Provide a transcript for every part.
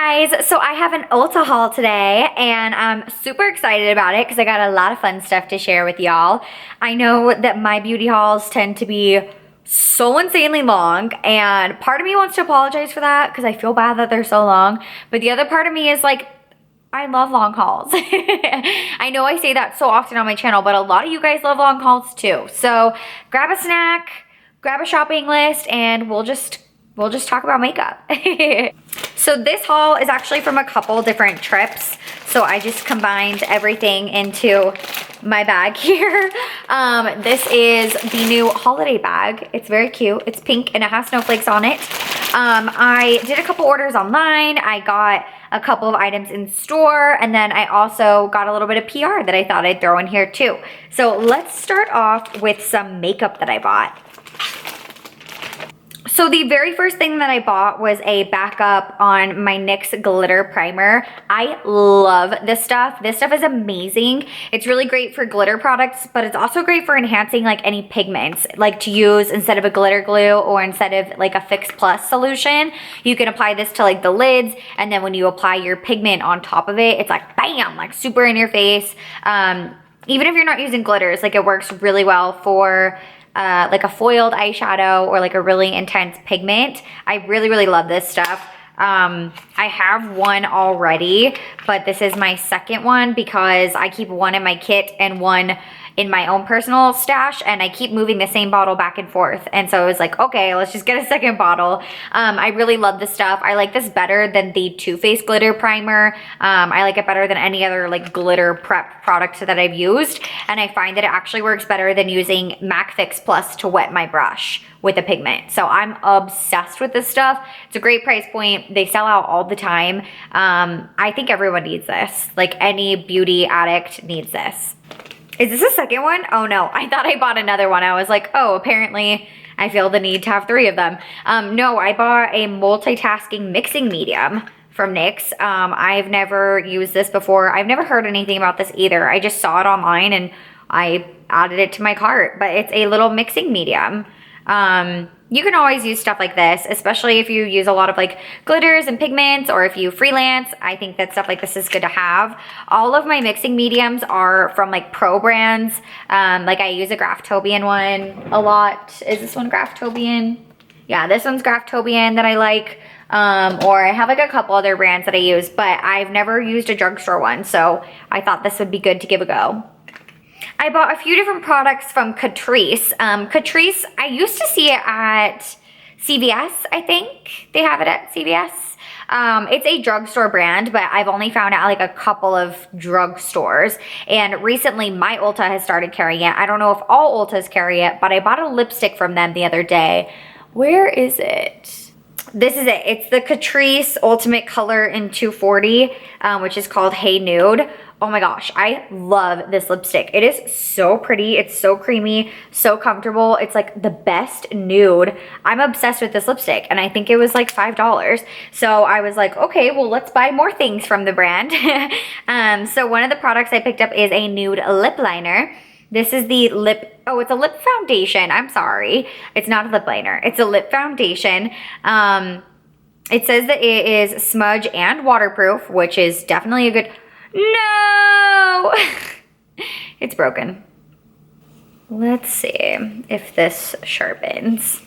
guys, so I have an Ulta haul today and I'm super excited about it because I got a lot of fun stuff to share with y'all. I know that my beauty hauls tend to be so insanely long and part of me wants to apologize for that because I feel bad that they're so long, but the other part of me is like, I love long hauls. I know I say that so often on my channel, but a lot of you guys love long hauls too. So grab a snack, grab a shopping list, and we'll just talk about makeup. So this haul is actually from a couple different trips. So I just combined everything into my bag here. This is the new holiday bag. It's very cute. It's pink and it has snowflakes on it. I did a couple orders online. I got a couple of items in store, and then I also got a little bit of PR that I thought I'd throw in here too. So let's start off with some makeup that I bought. So the very first thing that I bought was a backup on my NYX glitter primer. I love this stuff. This stuff is amazing. It's really great for glitter products, but it's also great for enhancing like any pigments, like to use instead of a glitter glue or instead of like a Fix Plus solution. You can apply this to like the lids, and then when you apply your pigment on top of it, it's like bam, like super in your face. Even if you're not using glitters, like it works really well for like a foiled eyeshadow or like a really intense pigment. I really love this stuff. I have one already, but this is my second one because I keep one in my kit and one in my own personal stash, and I keep moving the same bottle back and forth. And so I was like, okay, let's just get a second bottle. I really love this stuff. I like this better than the Too Faced glitter primer. I like it better than any other like glitter prep product that I've used. And I find that it actually works better than using MAC Fix Plus to wet my brush with a pigment. So I'm obsessed with this stuff. It's a great price point. They sell out all the time. I think everyone needs this. Like any beauty addict needs this. Is this a second one? Oh no, I thought I bought another one. I was like, oh, apparently I feel the need to have 3 of them. No, I bought a multitasking mixing medium from NYX. I've never used this before. I've never heard anything about this either. I just saw it online and I added it to my cart, but it's a little mixing medium. You can always use stuff like this, especially if you use a lot of like glitters and pigments, or if you freelance. I think that stuff like this is good to have. All of my mixing mediums are from like pro brands. Like I use a Graftobian one a lot. Is this one Graftobian? Yeah, this one's Graftobian that I like. Or I have like a couple other brands that I use, but I've never used a drugstore one. So I thought this would be good to give a go. I bought a few different products from Catrice. Catrice, I used to see it at CVS, I think. They have it at CVS. It's a drugstore brand, but I've only found it at like a couple of drugstores. And recently, my Ulta has started carrying it. I don't know if all Ultas carry it, but I bought a lipstick from them the other day. Where is it? This is it. It's the Catrice Ultimate Color in 240, which is called Hey Nude. Oh my gosh, I love this lipstick. It is so pretty. It's so creamy, so comfortable. It's like the best nude. I'm obsessed with this lipstick, and I think it was like $5. So I was like, okay, well, let's buy more things from the brand. So one of the products I picked up is a nude lip liner. This is the lip, oh, it's a lip foundation. I'm sorry. It's not a lip liner. It's a lip foundation. It says that it is smudge and waterproof, which is definitely a good... No! It's broken. Let's see if this sharpens.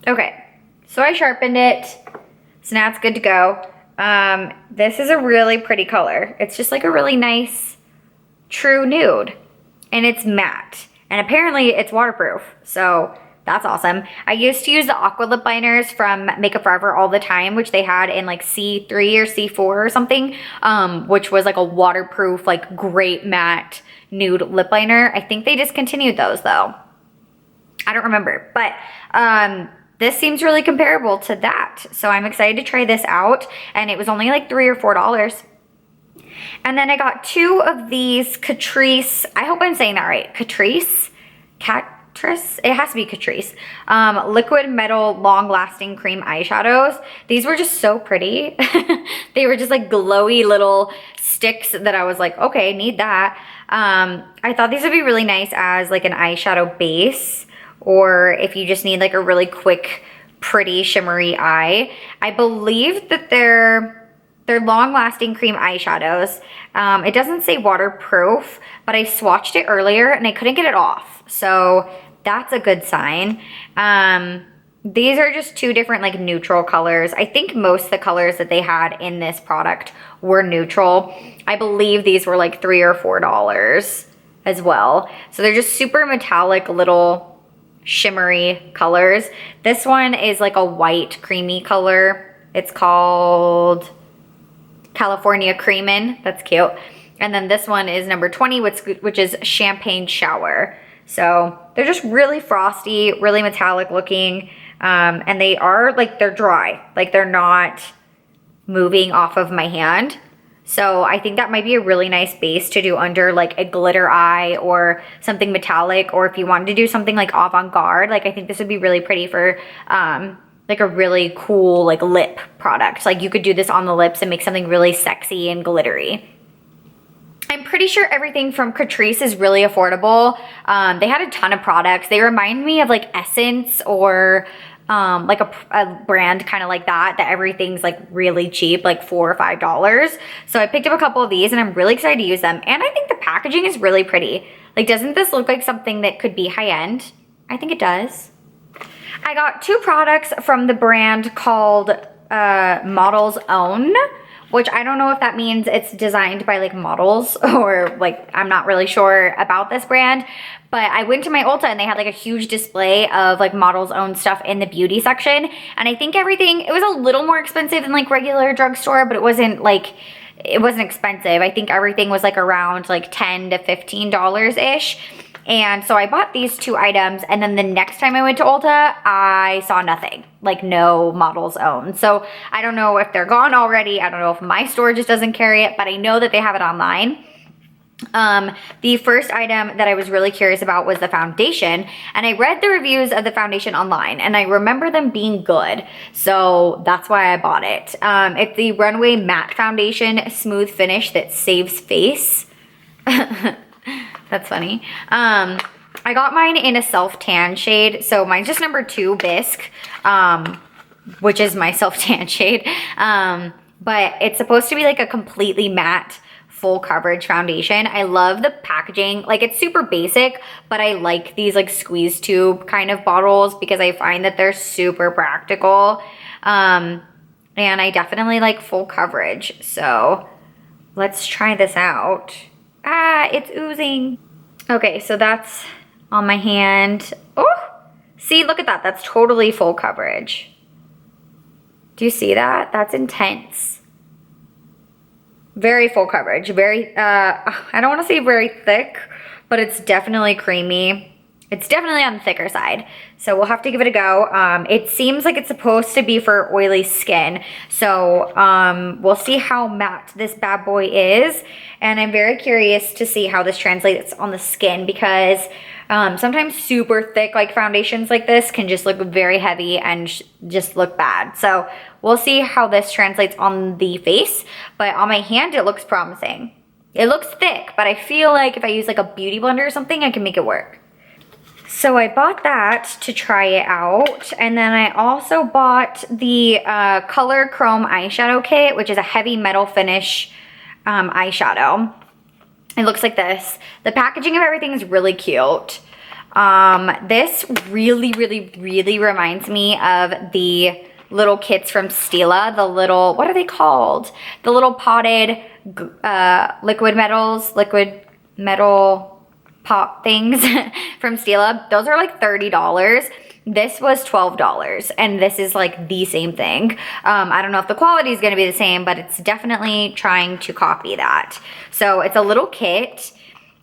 Okay, so I sharpened it. So now it's good to go. This is a really pretty color. It's just like a really nice, true nude. And it's matte. And apparently it's waterproof. So that's awesome. I used to use the aqua lip liners from Makeup Forever all the time, which they had in like C3 or C4 or something, which was like a waterproof, like great matte nude lip liner. I think they discontinued those though. I don't remember, but this seems really comparable to that. So I'm excited to try this out, and it was only like $3 or $4. And then I got 2 of these Catrice, I hope I'm saying that right, Catrice? It has to be Catrice. Liquid Metal Long Lasting Cream Eyeshadows. These were just so pretty. They were just like glowy little sticks that I was like, okay, need that. I thought these would be really nice as like an eyeshadow base, or if you just need like a really quick pretty shimmery eye. I believe that they're long-lasting cream eyeshadows. It doesn't say waterproof, but I swatched it earlier and I couldn't get it off. So that's a good sign. These are just two different like neutral colors. I think most of the colors that they had in this product were neutral. I believe these were like $3 or $4 as well. So they're just super metallic little shimmery colors. This one is like a white creamy color. It's called California Creamin. That's cute. And then this one is number 20, which is Champagne Shower. So they're just really frosty, really metallic looking. And they are like, they're dry. Like they're not moving off of my hand. So I think that might be a really nice base to do under like a glitter eye or something metallic, or if you wanted to do something like avant-garde, like I think this would be really pretty for like a really cool like lip product. Like you could do this on the lips and make something really sexy and glittery. I'm pretty sure everything from Catrice is really affordable. They had a ton of products. They remind me of like Essence or like a brand kind of like that everything's like really cheap, like $4 or $5. So I picked up a couple of these and I'm really excited to use them. And I think the packaging is really pretty. Like, doesn't this look like something that could be high end? I think it does. I got two products from the brand called Model's Own, which I don't know if that means it's designed by like models or like, I'm not really sure about this brand, but I went to my Ulta and they had like a huge display of like Model's Own stuff in the beauty section. And I think everything, it was a little more expensive than like regular drugstore, but it wasn't expensive. I think everything was like around like $10 to $15-ish. And so I bought these two items, and then the next time I went to Ulta, I saw nothing, like no Model's Own. So I don't know if they're gone already. I don't know if my store just doesn't carry it, but I know that they have it online. The first item that I was really curious about was the foundation, and I read the reviews of the foundation online, and I remember them being good. So that's why I bought it. It's the Runway Matte Foundation Smooth Finish that saves face. That's funny. I got mine in a self-tan shade. So mine's just number 2 Bisque, which is my self-tan shade. But it's supposed to be like a completely matte, full coverage foundation. I love the packaging. Like, it's super basic, but I like these like squeeze tube kind of bottles because I find that they're super practical. And I definitely like full coverage. So let's try this out. Ah, it's oozing. Okay, so that's on my hand. Oh, see, look at that. That's totally full coverage. Do you see that? That's intense. Very full coverage. Very, I don't want to say very thick, but it's definitely creamy. It's definitely on the thicker side. So we'll have to give it a go. It seems like it's supposed to be for oily skin. So we'll see how matte this bad boy is. And I'm very curious to see how this translates on the skin, because sometimes super thick like foundations like this can just look very heavy and just look bad. So we'll see how this translates on the face. But on my hand, it looks promising. It looks thick, but I feel like if I use like a beauty blender or something, I can make it work. So I bought that to try it out, and then I also bought the Color Chrome eyeshadow kit, which is a heavy metal finish eyeshadow. It looks like this. The packaging of everything is really cute. This really, really, really reminds me of the little kits from Stila, the little, what are they called? The little potted liquid metal pop things from Stila. Those are like $30. This was $12, and this is like the same thing. I don't know if the quality is gonna be the same, but it's definitely trying to copy that. So it's a little kit,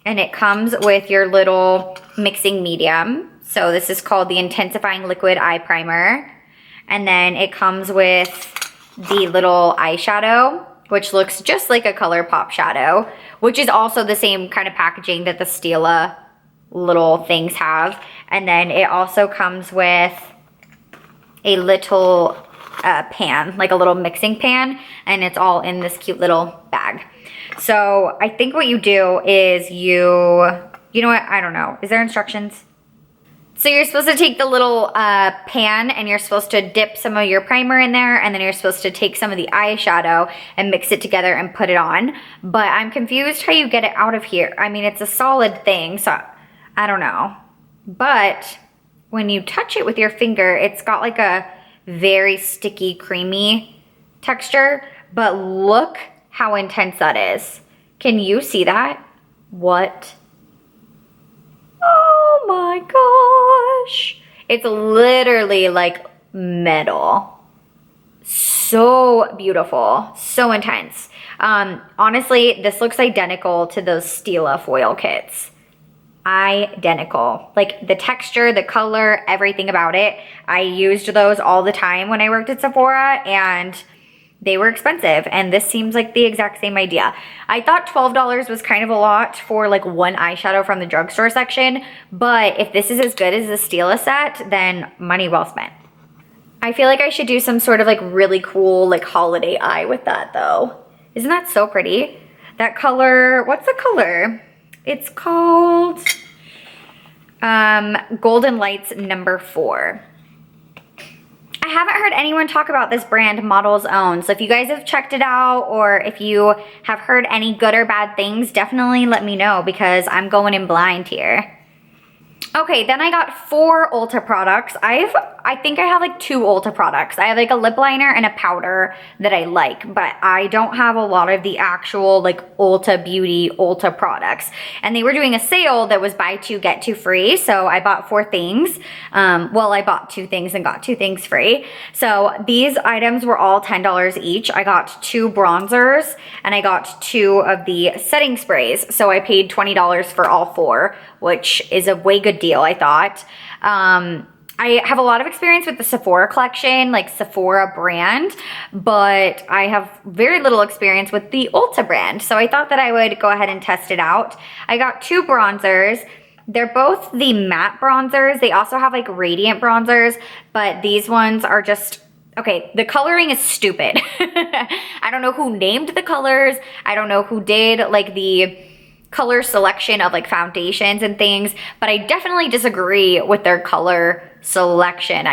and it comes with your little mixing medium. So this is called the Intensifying Liquid Eye Primer. And then it comes with the little eyeshadow, which looks just like a ColourPop shadow, which is also the same kind of packaging that the Stila little things have. And then it also comes with a little pan, like a little mixing pan, and it's all in this cute little bag. So I think what you do is you know what, I don't know. Is there instructions? So you're supposed to take the little pan and you're supposed to dip some of your primer in there, and then you're supposed to take some of the eyeshadow and mix it together and put it on. But I'm confused how you get it out of here. I mean, it's a solid thing, so I don't know. But when you touch it with your finger, it's got like a very sticky, creamy texture. But look how intense that is. Can you see that? What? Oh my gosh. It's literally like metal. So beautiful, so intense. Honestly, this looks identical to those Stila foil kits. Identical. Like the texture, the color, everything about it. I used those all the time when I worked at Sephora, and they were expensive, and this seems like the exact same idea. I thought $12 was kind of a lot for like one eyeshadow from the drugstore section, but if this is as good as the Stila set, then money well spent. I feel like I should do some sort of like really cool like holiday eye with that though. Isn't that so pretty? That color, what's the color? It's called Golden Lights number 4. I haven't heard anyone talk about this brand, Model's Own. So if you guys have checked it out, or if you have heard any good or bad things, definitely let me know, because I'm going in blind here. Okay, then I got 4 Ulta products. I think I have like 2 Ulta products. I have like a lip liner and a powder that I like, but I don't have a lot of the actual like Ulta Beauty Ulta products. And they were doing a sale that was buy 2 get 2 free, so I bought 4 things. Well, I bought 2 things and got 2 things free. So these items were all $10 each. I got 2 bronzers and I got 2 of the setting sprays. So I paid $20 for all 4, which is a way good deal, I thought. I have a lot of experience with the Sephora collection, like Sephora brand, but I have very little experience with the Ulta brand. So I thought that I would go ahead and test it out. I got 2 bronzers. They're both the matte bronzers. They also have like radiant bronzers, but these ones are just, okay, the coloring is stupid. I don't know who named the colors. I don't know who did like the color selection of like foundations and things, but I definitely disagree with their color selection.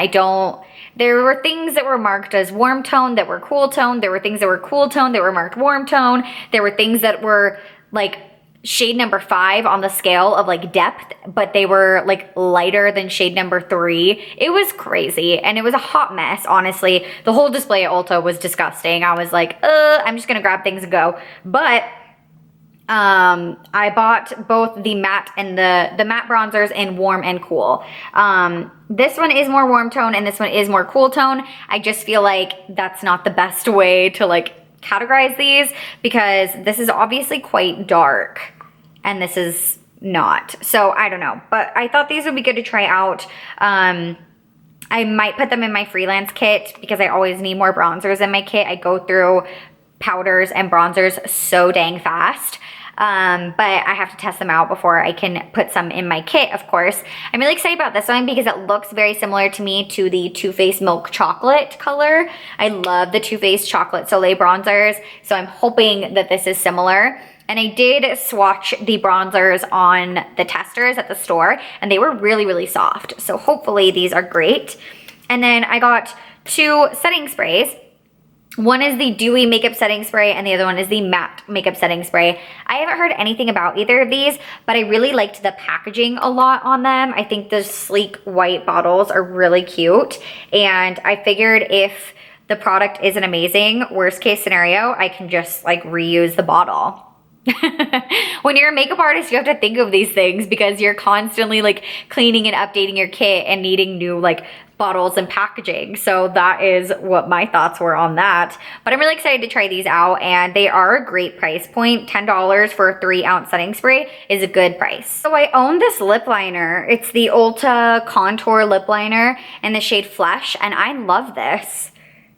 There were things that were marked as warm tone that were cool tone. There were things that were cool tone that were marked warm tone. There were things that were like shade number 5 on the scale of like depth, but they were like lighter than shade number 3. It was crazy, and it was a hot mess, honestly. The whole display at Ulta was disgusting. I was like, I'm just gonna grab things and go. But I bought both the matte and the matte bronzers in warm and cool. This one is more warm tone and this one is more cool tone. I just feel like that's not the best way to like categorize these, because this is obviously quite dark and this is not. So I don't know, but I thought these would be good to try out. I might put them in my freelance kit because I always need more bronzers in my kit. I go through powders and bronzers so dang fast. But I have to test them out before I can put some in my kit, of course. I'm really excited about this one because it looks very similar to me to the Too Faced Milk Chocolate color. I love the Too Faced Chocolate Soleil bronzers, so I'm hoping that this is similar. And I did swatch the bronzers on the testers at the store, and they were really, really soft. So hopefully these are great. And then I got 2 setting sprays. One is the Dewy makeup setting spray and the other one is the matte makeup setting spray. I haven't heard anything about either of these, but I really liked the packaging a lot on them. I think the sleek white bottles are really cute, and I figured if the product isn't amazing, worst case scenario, I can just like reuse the bottle. When you're a makeup artist, you have to think of these things because you're constantly like cleaning and updating your kit and needing new like bottles and packaging. So that is what my thoughts were on that. But I'm really excited to try these out, and they are a great price point. $10 for a 3-ounce setting spray is a good price. So I own this lip liner. It's the Ulta Contour Lip Liner in the shade Flesh, and I love this.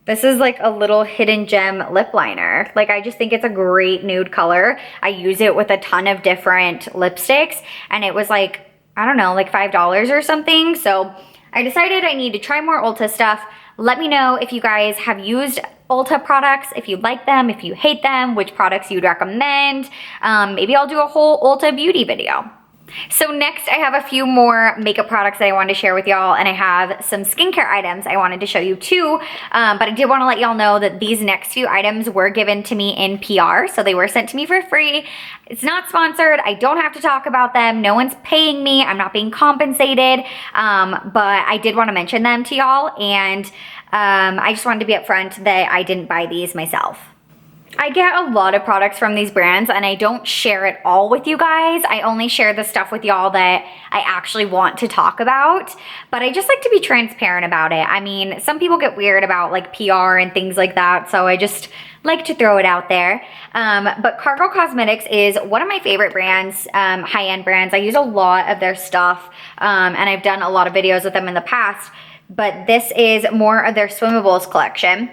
This is like a little hidden gem lip liner. Like, I just think it's a great nude color. I use it with a ton of different lipsticks, and it was like, I don't know, like $5 or something. So I decided I need to try more Ulta stuff. Let me know if you guys have used Ulta products, if you like them, if you hate them, which products you'd recommend. Maybe I'll do a whole Ulta beauty video. So next I have a few more makeup products that I wanted to share with y'all, and I have some skincare items I wanted to show you too, but I did want to let y'all know that these next few items were given to me in PR, so they were sent to me for free. It's not sponsored, I don't have to talk about them, no one's paying me, I'm not being compensated, but I did want to mention them to y'all, and I just wanted to be upfront that I didn't buy these myself. I get a lot of products from these brands and I don't share it all with you guys. I only share the stuff with y'all that I actually want to talk about, but I just like to be transparent about it. I mean, some people get weird about like PR and things like that, so I just like to throw it out there. But Cargo Cosmetics is one of my favorite brands, high-end brands. I use a lot of their stuff, and I've done a lot of videos with them in the past, but this is more of their Swimmables collection.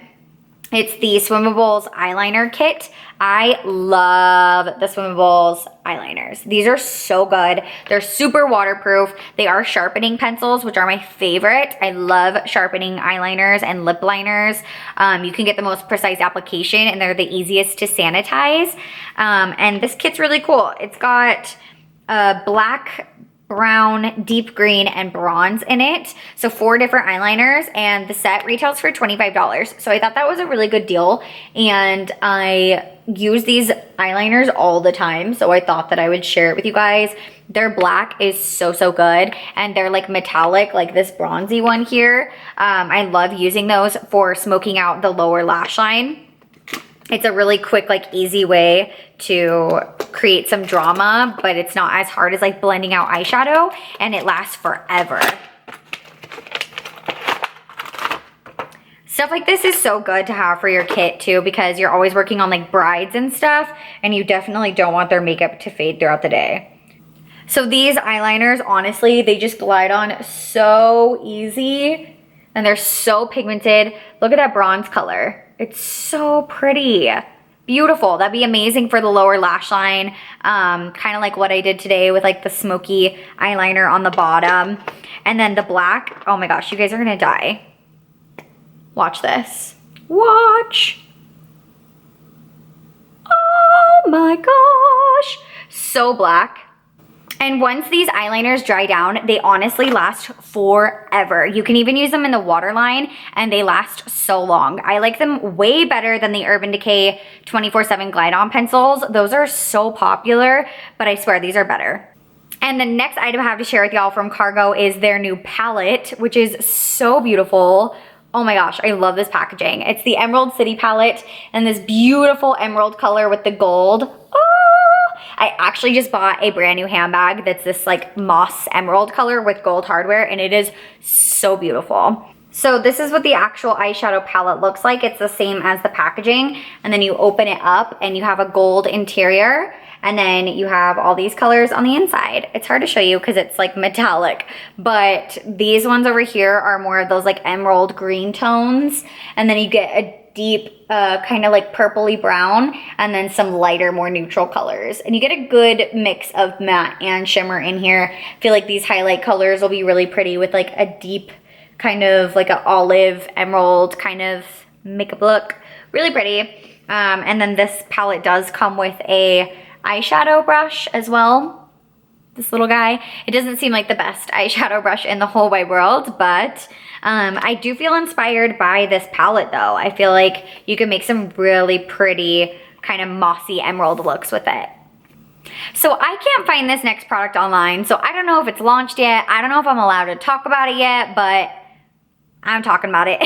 It's the Swimmables eyeliner kit. I love the Swimmables eyeliners. These are so good. They're super waterproof. They are sharpening pencils, which are my favorite. I love sharpening eyeliners and lip liners. You can get the most precise application and they're the easiest to sanitize. And this kit's really cool. It's got black, brown, deep green, and bronze in it. So 4 different eyeliners, and the set retails for $25. So I thought that was a really good deal, and I use these eyeliners all the time, so I thought that I would share it with you guys. Their black is so, so good, and they're like metallic, like this bronzy one here. I love using those for smoking out the lower lash line. It's a really quick, like easy way to create some drama, but it's not as hard as like blending out eyeshadow, and it lasts forever. Stuff like this is so good to have for your kit too, because you're always working on like brides and stuff, and you definitely don't want their makeup to fade throughout the day. So these eyeliners, honestly, they just glide on so easy, and they're so pigmented. Look at that bronze color. It's so pretty. Beautiful. That'd be amazing for the lower lash line. Kind of like what I did today with like the smoky eyeliner on the bottom. And then the black. Oh my gosh, you guys are gonna die. Watch this. Watch. Oh my gosh. So black. And once these eyeliners dry down, they honestly last forever. You can even use them in the waterline and they last so long. I like them way better than the Urban Decay 24/7 Glide On pencils. Those are so popular, but I swear these are better. And the next item I have to share with y'all from Cargo is their new palette, which is so beautiful. Oh my gosh, I love this packaging. It's the Emerald City palette and this beautiful emerald color with the gold. I actually just bought a brand new handbag that's this like moss emerald color with gold hardware, and it is so beautiful. So this is what the actual eyeshadow palette looks like. It's the same as the packaging, and then you open it up and you have a gold interior, and then you have all these colors on the inside. It's hard to show you because it's like metallic, but these ones over here are more of those like emerald green tones, and then you get a deep kind of like purpley brown, and then some lighter, more neutral colors, and you get a good mix of matte and shimmer in here. I feel like these highlight colors will be really pretty with like a deep kind of like an olive emerald kind of makeup look. Really pretty. And then this palette does come with a eyeshadow brush as well. This little guy. It doesn't seem like the best eyeshadow brush in the whole wide world, but I do feel inspired by this palette though. I feel like you can make some really pretty kind of mossy emerald looks with it. So I can't find this next product online, so I don't know if it's launched yet. I don't know if I'm allowed to talk about it yet, but I'm talking about it.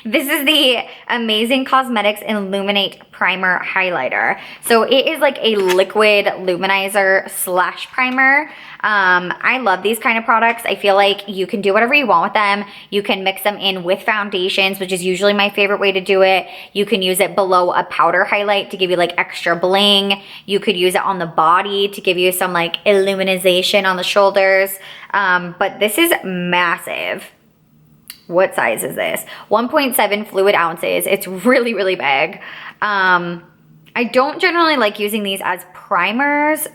This is the Amazing Cosmetics Illuminate Primer Highlighter. So it is like a liquid luminizer slash primer. I love these kind of products. I feel like you can do whatever you want with them. You can mix them in with foundations, which is usually my favorite way to do it. You can use it below a powder highlight to give you like extra bling. You could use it on the body to give you some like illuminization on the shoulders. But this is massive. What size is this? 1.7 fluid ounces. It's really, really big. I don't generally like using these as primers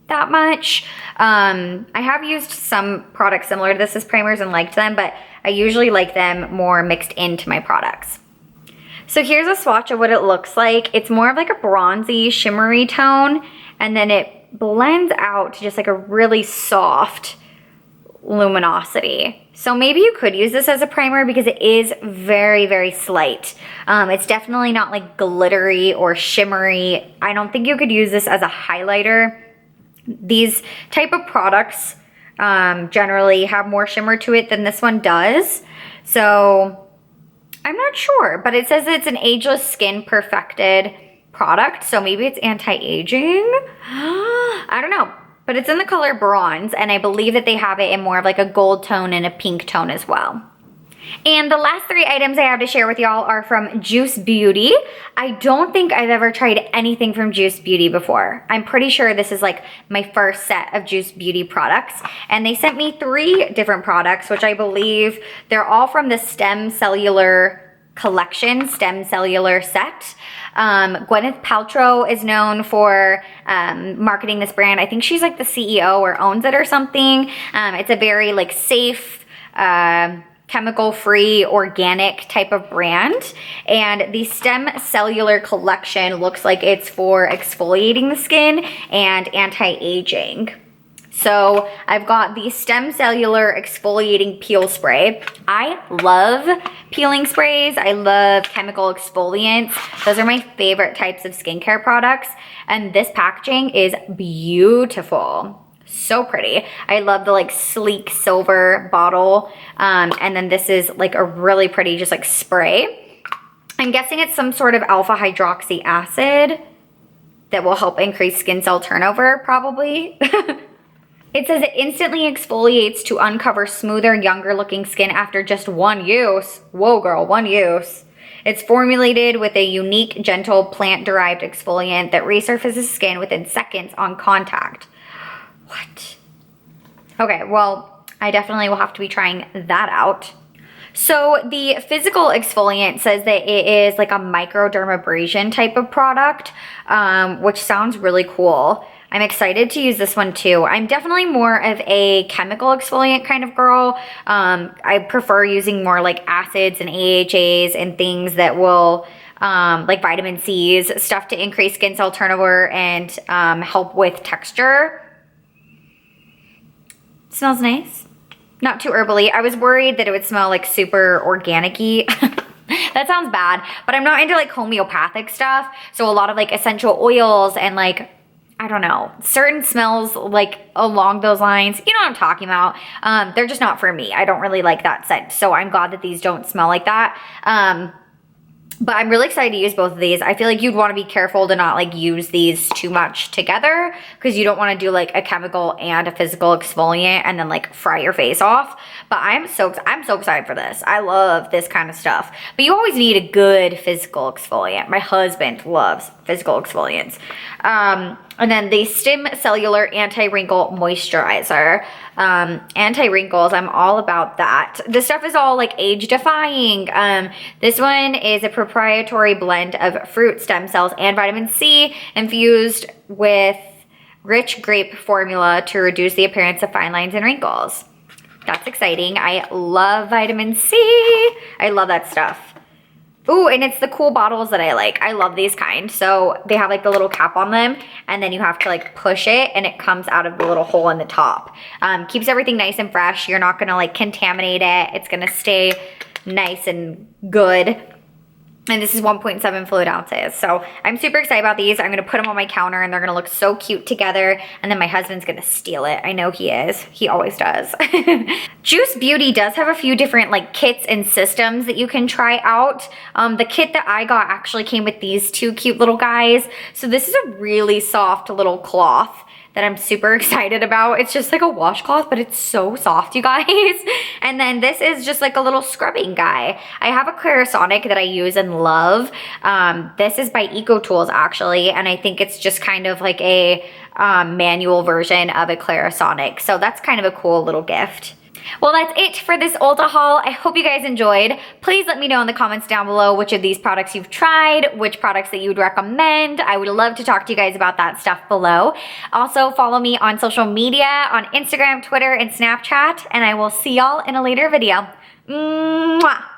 that much. I have used some products similar to this as primers and liked them, but I usually like them more mixed into my products. So here's a swatch of what it looks like. It's more of like a bronzy, shimmery tone, and then it blends out to just like a really soft luminosity. So maybe you could use this as a primer because it is very, very slight. It's definitely not like glittery or shimmery. I don't think you could use this as a highlighter. These type of products generally have more shimmer to it than this one does. So I'm not sure, but it says it's an ageless skin perfected product. So maybe it's anti-aging. I don't know. But it's in the color bronze, and I believe that they have it in more of like a gold tone and a pink tone as well. And the last 3 items I have to share with y'all are from Juice Beauty. I don't think I've ever tried anything from Juice Beauty before. I'm pretty sure this is like my first set of Juice Beauty products. And they sent me 3 different products, which I believe they're all from the Stim Cellular collection, Stim Cellular set. Gwyneth Paltrow is known for marketing this brand. I think she's like the CEO or owns it or something. It's a very like safe, chemical-free, organic type of brand. And the Stim Cellular collection looks like it's for exfoliating the skin and anti-aging. So I've got the Stim Cellular Exfoliating Peel Spray. I love peeling sprays. I love chemical exfoliants. Those are my favorite types of skincare products. And this packaging is beautiful. So pretty. I love the like sleek silver bottle. And then this is like a really pretty just like spray. I'm guessing it's some sort of alpha hydroxy acid that will help increase skin cell turnover, probably. It says it instantly exfoliates to uncover smoother, younger looking skin after just 1 use. Whoa girl, 1 use. It's formulated with a unique, gentle, plant-derived exfoliant that resurfaces skin within seconds on contact. What? Okay, well, I definitely will have to be trying that out. So the physical exfoliant says that it is like a microdermabrasion type of product, which sounds really cool. I'm excited to use this one too. I'm definitely more of a chemical exfoliant kind of girl. I prefer using more like acids and AHAs and things that will, like vitamin C's, stuff to increase skin cell turnover and help with texture. Smells nice. Not too herbally. I was worried that it would smell like super organic-y. That sounds bad, but I'm not into like homeopathic stuff. So a lot of like essential oils and like, I don't know, certain smells like along those lines, you know what I'm talking about. They're just not for me. I don't really like that scent. So I'm glad that these don't smell like that. But I'm really excited to use both of these. I feel like you'd want to be careful to not like use these too much together because you don't want to do like a chemical and a physical exfoliant and then like fry your face off. But I'm so excited for this. I love this kind of stuff. But you always need a good physical exfoliant. My husband loves physical exfoliants. And then the Stim Cellular Anti-Wrinkle Moisturizer. Anti-wrinkles, I'm all about that. This stuff is all like age-defying. This one is a proprietary blend of fruit stem cells and vitamin C infused with rich grape formula to reduce the appearance of fine lines and wrinkles. That's exciting. I love vitamin C. I love that stuff. Ooh, and it's the cool bottles that I like. I love these kind. So they have like the little cap on them and then you have to like push it and it comes out of the little hole in the top. Keeps everything nice and fresh. You're not gonna like contaminate it. It's gonna stay nice and good. And this is 1.7 fluid ounces. So I'm super excited about these. I'm gonna put them on my counter and they're gonna look so cute together. And then my husband's gonna steal it. I know he is. He always does. Juice Beauty does have a few different like kits and systems that you can try out. The kit that I got actually came with these 2 cute little guys. So this is a really soft little cloth that I'm super excited about. It's just like a washcloth, but it's so soft, you guys. And then this is just like a little scrubbing guy. I have a Clarisonic that I use and love. This is by EcoTools actually, and I think it's just kind of like a manual version of a Clarisonic. So that's kind of a cool little gift. Well, that's it for this Ulta haul. I hope you guys enjoyed. Please let me know in the comments down below which of these products you've tried, which products that you would recommend. I would love to talk to you guys about that stuff below. Also, follow me on social media, on Instagram, Twitter, and Snapchat, and I will see y'all in a later video. Mwah!